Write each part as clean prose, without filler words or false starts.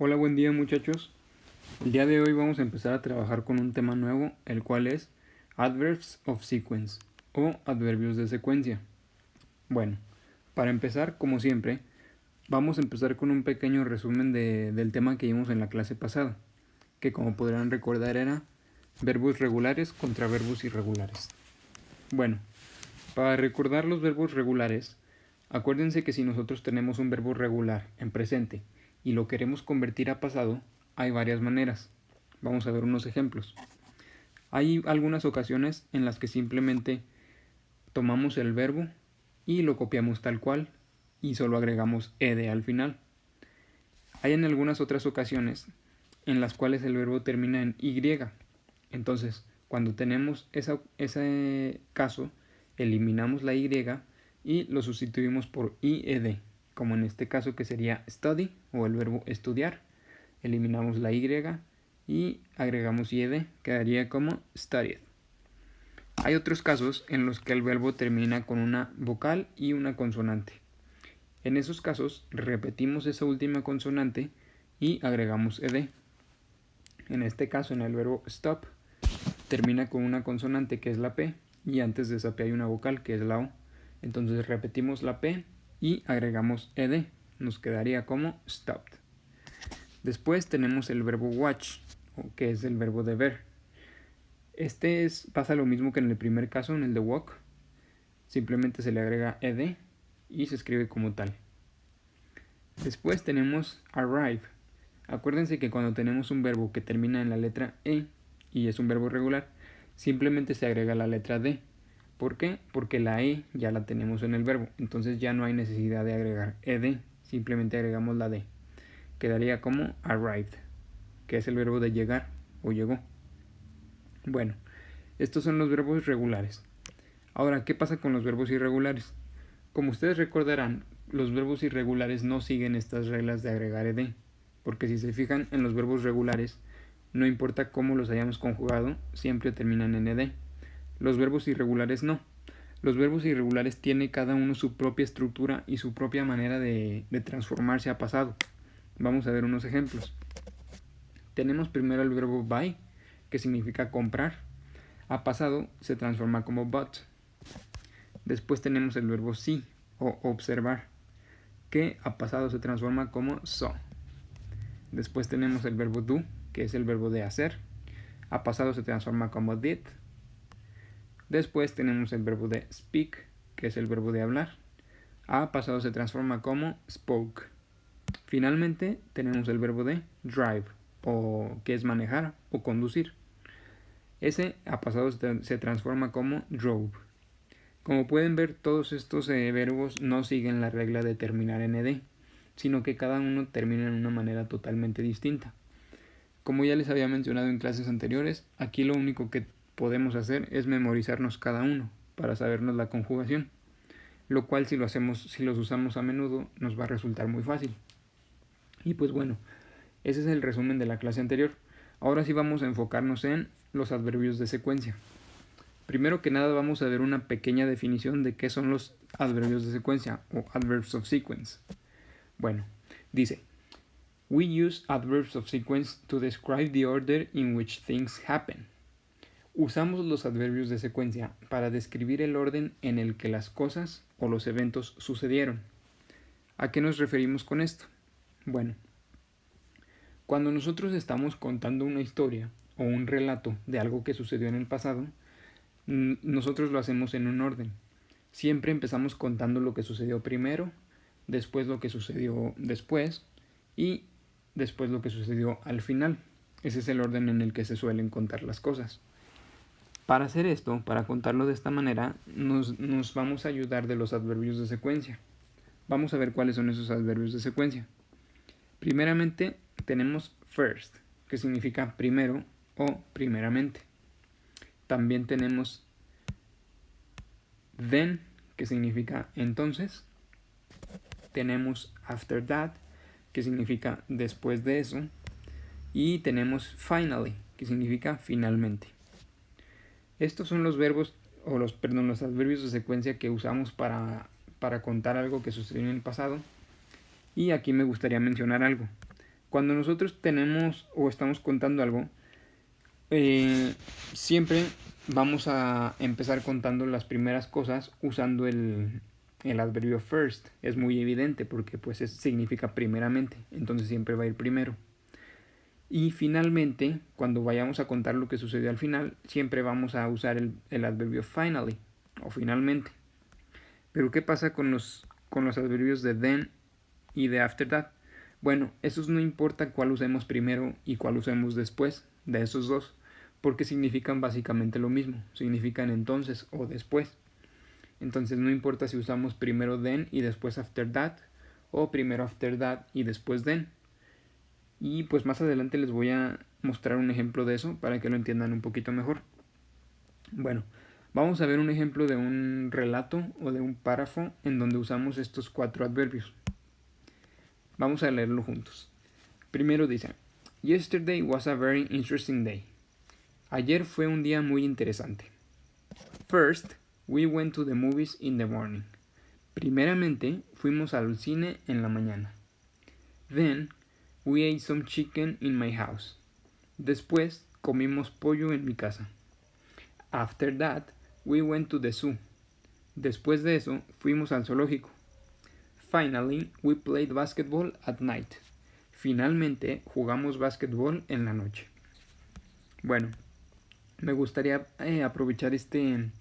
Hola, buen día muchachos. El día de hoy vamos a empezar a trabajar con un tema nuevo, el cual es Adverbs of Sequence o adverbios de secuencia. Bueno, para empezar, como siempre, vamos a empezar con un pequeño resumen del tema que vimos en la clase pasada, que como podrán recordar era verbos regulares contra verbos irregulares. Bueno, para recordar los verbos regulares, acuérdense que si nosotros tenemos un verbo regular en presente y lo queremos convertir a pasado, hay varias maneras. Vamos a ver unos ejemplos. Hay algunas ocasiones en las que simplemente tomamos el verbo y lo copiamos tal cual y solo agregamos ed al final. Hay en algunas otras ocasiones en las cuales el verbo termina en y. Entonces, cuando tenemos ese caso, eliminamos la y y lo sustituimos por ied, como en este caso que sería study o el verbo estudiar. Eliminamos la y y agregamos ied, quedaría como studied. Hay otros casos en los que el verbo termina con una vocal y una consonante. En esos casos repetimos esa última consonante y agregamos ed. En este caso, en el verbo stop, termina con una consonante que es la P y antes de esa P hay una vocal que es la O. Entonces repetimos la P y agregamos ed. Nos quedaría como stopped. Después tenemos el verbo watch, que es el verbo de ver. Pasa lo mismo que en el primer caso, en el de walk. Simplemente se le agrega ed y se escribe como tal. Después tenemos arrive. Acuérdense que cuando tenemos un verbo que termina en la letra E y es un verbo regular, simplemente se agrega la letra D. ¿Por qué? Porque la E ya la tenemos en el verbo, entonces ya no hay necesidad de agregar ed, simplemente agregamos la D. Quedaría como arrived, que es el verbo de llegar o llegó. Bueno, estos son los verbos regulares. Ahora, ¿qué pasa con los verbos irregulares? Como ustedes recordarán, los verbos irregulares no siguen estas reglas de agregar ed, porque si se fijan en los verbos regulares, no importa cómo los hayamos conjugado, siempre terminan en ed. Los verbos irregulares no. Los verbos irregulares tienen cada uno su propia estructura y su propia manera de transformarse a pasado. Vamos a ver unos ejemplos. Tenemos primero el verbo buy, que significa comprar. A pasado se transforma como bought. Después tenemos el verbo see o observar, que a pasado se transforma como saw. Después tenemos el verbo do, que es el verbo de hacer. A pasado se transforma como did. Después tenemos el verbo de speak, que es el verbo de hablar. A pasado se transforma como spoke. Finalmente tenemos el verbo de drive, que es manejar o conducir. Ese a pasado se transforma como drove. Como pueden ver, todos estos verbos no siguen la regla de terminar en ed, sino que cada uno termina en una manera totalmente distinta. Como ya les había mencionado en clases anteriores, aquí lo único que podemos hacer es memorizarnos cada uno para sabernos la conjugación, lo cual si los usamos a menudo nos va a resultar muy fácil. Y pues bueno, ese es el resumen de la clase anterior. Ahora sí vamos a enfocarnos en los adverbios de secuencia. Primero que nada vamos a ver una pequeña definición de qué son los adverbios de secuencia o adverbs of sequence. Bueno, dice: We use adverbs of sequence to describe the order in which things happen. Usamos los adverbios de secuencia para describir el orden en el que las cosas o los eventos sucedieron. ¿A qué nos referimos con esto? Bueno, cuando nosotros estamos contando una historia o un relato de algo que sucedió en el pasado, nosotros lo hacemos en un orden. Siempre empezamos contando lo que sucedió primero, después lo que sucedió después y después lo que sucedió al final. Ese es el orden en el que se suelen contar las cosas. Para hacer esto, para contarlo de esta manera, nos vamos a ayudar de los adverbios de secuencia. Vamos a ver cuáles son esos adverbios de secuencia. Primeramente tenemos first, que significa primero o primeramente. También tenemos then, que significa entonces. Tenemos after that, que significa después de eso. Y tenemos finally, que significa finalmente. Estos son los verbos, los adverbios de secuencia que usamos para contar algo que sucedió en el pasado. Y aquí me gustaría mencionar algo. Cuando nosotros tenemos o estamos contando algo, siempre vamos a empezar contando las primeras cosas usando el adverbio first. Es muy evidente porque pues significa primeramente, entonces siempre va a ir primero. Y finalmente, cuando vayamos a contar lo que sucedió al final, siempre vamos a usar el adverbio finally o finalmente. Pero ¿qué pasa con los adverbios de then y de after that? Bueno, esos no importa cuál usemos primero y cuál usemos después de esos dos, porque significan básicamente lo mismo, significan entonces o después. Entonces no importa si usamos primero then y después after that, o primero after that y después then. Y pues más adelante les voy a mostrar un ejemplo de eso para que lo entiendan un poquito mejor. Bueno, vamos a ver un ejemplo de un relato o de un párrafo en donde usamos estos 4 adverbios. Vamos a leerlo juntos. Primero dice: Yesterday was a very interesting day. Ayer fue un día muy interesante. First, we went to the movies in the morning. Primeramente, fuimos al cine en la mañana. Then, we ate some chicken in my house. Después, comimos pollo en mi casa. After that, we went to the zoo. Después de eso, fuimos al zoológico. Finally, we played basketball at night. Finalmente, jugamos basketball en la noche. Bueno, me gustaría aprovechar este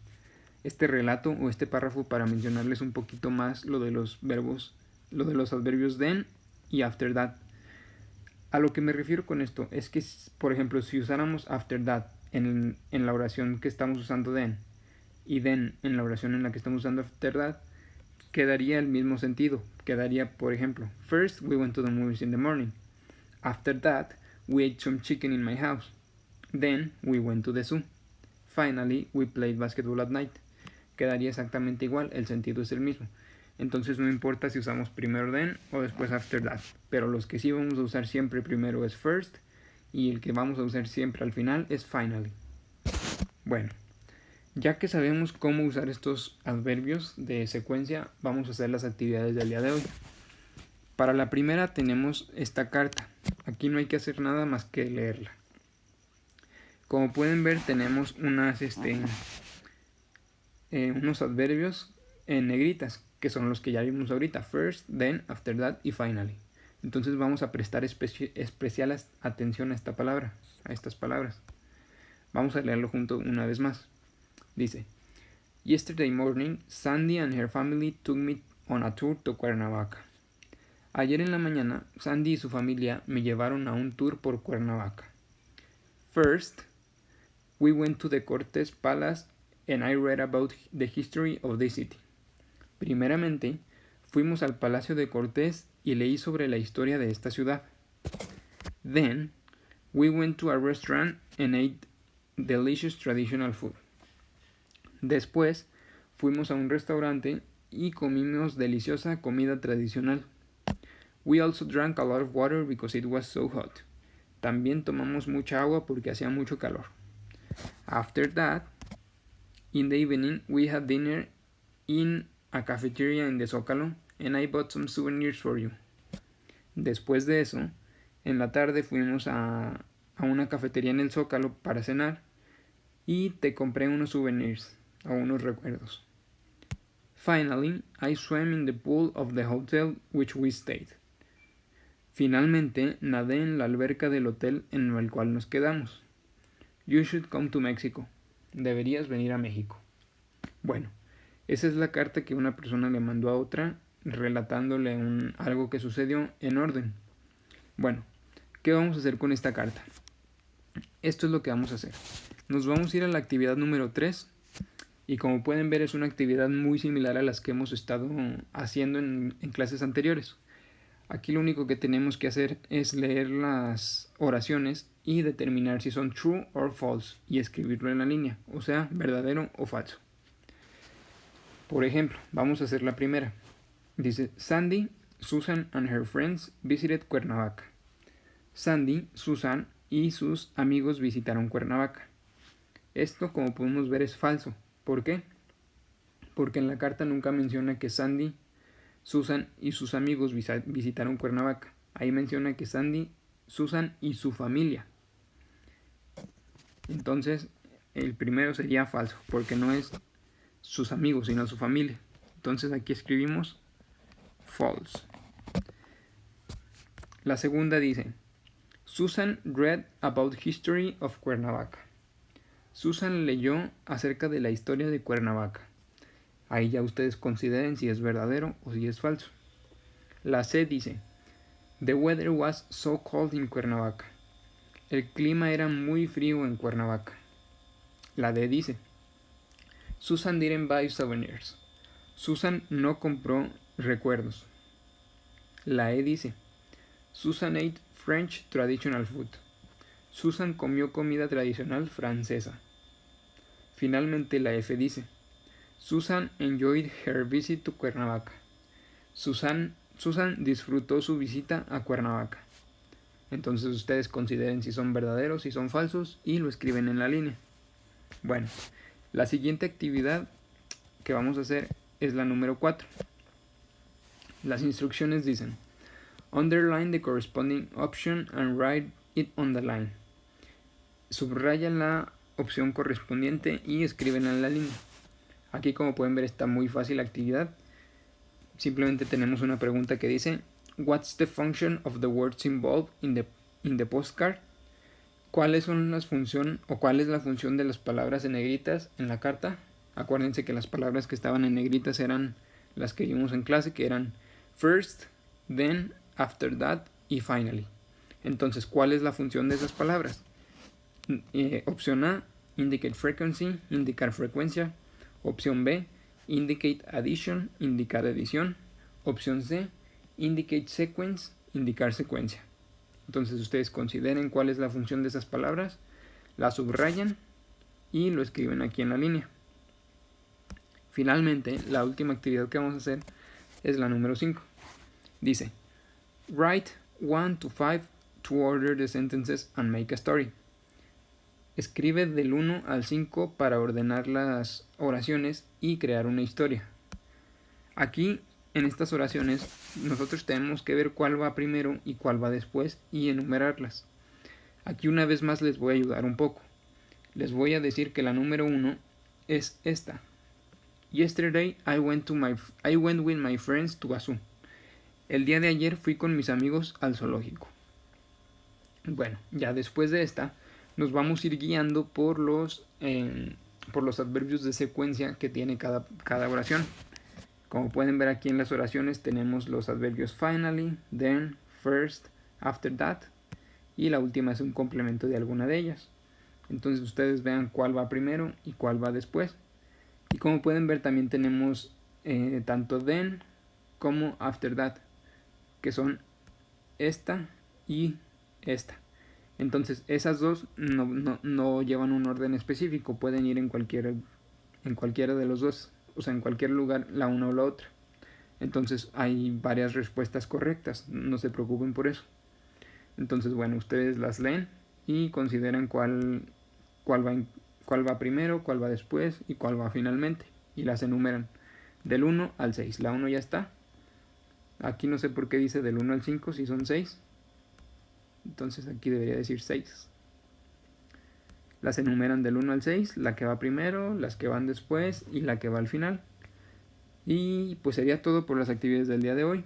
relato o este párrafo para mencionarles un poquito más lo de los verbos, lo de los adverbios then y after that. A lo que me refiero con esto es que, por ejemplo, si usáramos after that en la oración que estamos usando then y then en la oración en la que estamos usando after that, quedaría el mismo sentido. Quedaría, por ejemplo, first we went to the movies in the morning. After that, we ate some chicken in my house. Then we went to the zoo. Finally, we played basketball at night. Quedaría exactamente igual, el sentido es el mismo. Entonces no importa si usamos primero then o después after that. Pero los que sí vamos a usar siempre primero es first y el que vamos a usar siempre al final es finally. Bueno, ya que sabemos cómo usar estos adverbios de secuencia, vamos a hacer las actividades del día de hoy. Para la primera tenemos esta carta. Aquí no hay que hacer nada más que leerla. Como pueden ver, tenemos unos adverbios en negritas, que son los que ya vimos ahorita: first, then, after that y finally. Entonces vamos a prestar especial atención a esta palabra, a estas palabras. Vamos a leerlo junto una vez más. Dice: Yesterday morning, Sandy and her family took me on a tour to Cuernavaca. Ayer en la mañana, Sandy y su familia me llevaron a un tour por Cuernavaca. First, we went to the Cortes Palace and I read about the history of the city. Primeramente, fuimos al Palacio de Cortés y leí sobre la historia de esta ciudad. Then, we went to a restaurant and ate delicious traditional food. Después, fuimos a un restaurante y comimos deliciosa comida tradicional. We also drank a lot of water because it was so hot. También tomamos mucha agua porque hacía mucho calor. After that, in the evening, we had dinner in a cafeteria in the Zócalo and I bought some souvenirs for you. Después de eso, en la tarde fuimos a una cafetería en el Zócalo para cenar y te compré unos souvenirs o unos recuerdos. Finally, I swam in the pool of the hotel which we stayed. Finalmente, nadé en la alberca del hotel en el cual nos quedamos. You should come to Mexico. Deberías venir a México. Bueno, esa es la carta que una persona le mandó a otra relatándole algo que sucedió en orden. Bueno, ¿qué vamos a hacer con esta carta? Esto es lo que vamos a hacer. Nos vamos a ir a la actividad número 3 y como pueden ver es una actividad muy similar a las que hemos estado haciendo en clases anteriores. Aquí lo único que tenemos que hacer es leer las oraciones y determinar si son true or false y escribirlo en la línea, o sea, verdadero o falso. Por ejemplo, vamos a hacer la primera. Dice: Sandy, Susan and her friends visited Cuernavaca. Sandy, Susan y sus amigos visitaron Cuernavaca. Esto, como podemos ver, es falso. ¿Por qué? Porque en la carta nunca menciona que Sandy, Susan y sus amigos visitaron Cuernavaca. Ahí menciona que Sandy Susan y su familia. Entonces, el primero sería falso, porque no es sus amigos, sino su familia. Entonces aquí escribimos false. La segunda dice, Susan read about history of Cuernavaca. Susan leyó acerca de la historia de Cuernavaca. Ahí ya ustedes consideren si es verdadero o si es falso. La C dice, The weather was so cold in Cuernavaca. El clima era muy frío en Cuernavaca. La D dice, Susan didn't buy souvenirs. Susan no compró recuerdos. La E dice, Susan ate French traditional food. Susan comió comida tradicional francesa. Finalmente la F dice, Susan enjoyed her visit to Cuernavaca. Susan disfrutó su visita a Cuernavaca. Entonces ustedes consideren si son verdaderos, si son falsos y lo escriben en la línea. Bueno, la siguiente actividad que vamos a hacer es la número 4. Las instrucciones dicen, underline the corresponding option and write it on the line. Subraya la opción correspondiente y escríbenla en la línea. Aquí, como pueden ver, está muy fácil la actividad. Simplemente tenemos una pregunta que dice, what's the function of the words involved in the postcard? ¿Cuáles son las funciones o cuál es la función de las palabras en negritas en la carta? Acuérdense que las palabras que estaban en negritas eran las que vimos en clase, que eran first, then, after that y finally. Entonces, ¿cuál es la función de esas palabras? Opción A, indicate frequency, indicar frecuencia. Opción B, indicate addition, indicar adición. Opción C, indicate sequence, indicar secuencia. Entonces ustedes consideren cuál es la función de esas palabras, la subrayan y lo escriben aquí en la línea. Finalmente, la última actividad que vamos a hacer es la número 5. Dice, write 1 to 5 to order the sentences and make a story. Escribe del 1 al 5 para ordenar las oraciones y crear una historia. Aquí, en estas oraciones, nosotros tenemos que ver cuál va primero y cuál va después y enumerarlas. Aquí una vez más les voy a ayudar un poco. Les voy a decir que la número 1 es esta. Yesterday I went with my friends to a zoo. El día de ayer fui con mis amigos al zoológico. Bueno, ya después de esta nos vamos a ir guiando por los adverbios de secuencia que tiene cada oración. Como pueden ver aquí en las oraciones tenemos los adverbios finally, then, first, after that y la última es un complemento de alguna de ellas. Entonces ustedes vean cuál va primero y cuál va después. Y como pueden ver también tenemos tanto then como after that, que son esta y esta. Entonces esas dos no llevan un orden específico, pueden ir en cualquiera de los dos, o sea, en cualquier lugar, la una o la otra. Entonces hay varias respuestas correctas, no se preocupen por eso. Entonces, bueno, ustedes las leen y consideran cuál va primero, cuál va después y cuál va finalmente. Y las enumeran del 1 al 6. La 1 ya está. Aquí no sé por qué dice del 1 al 5 si son 6. Entonces aquí debería decir 6. Las enumeran del 1 al 6, la que va primero, las que van después y la que va al final. Y pues sería todo por las actividades del día de hoy.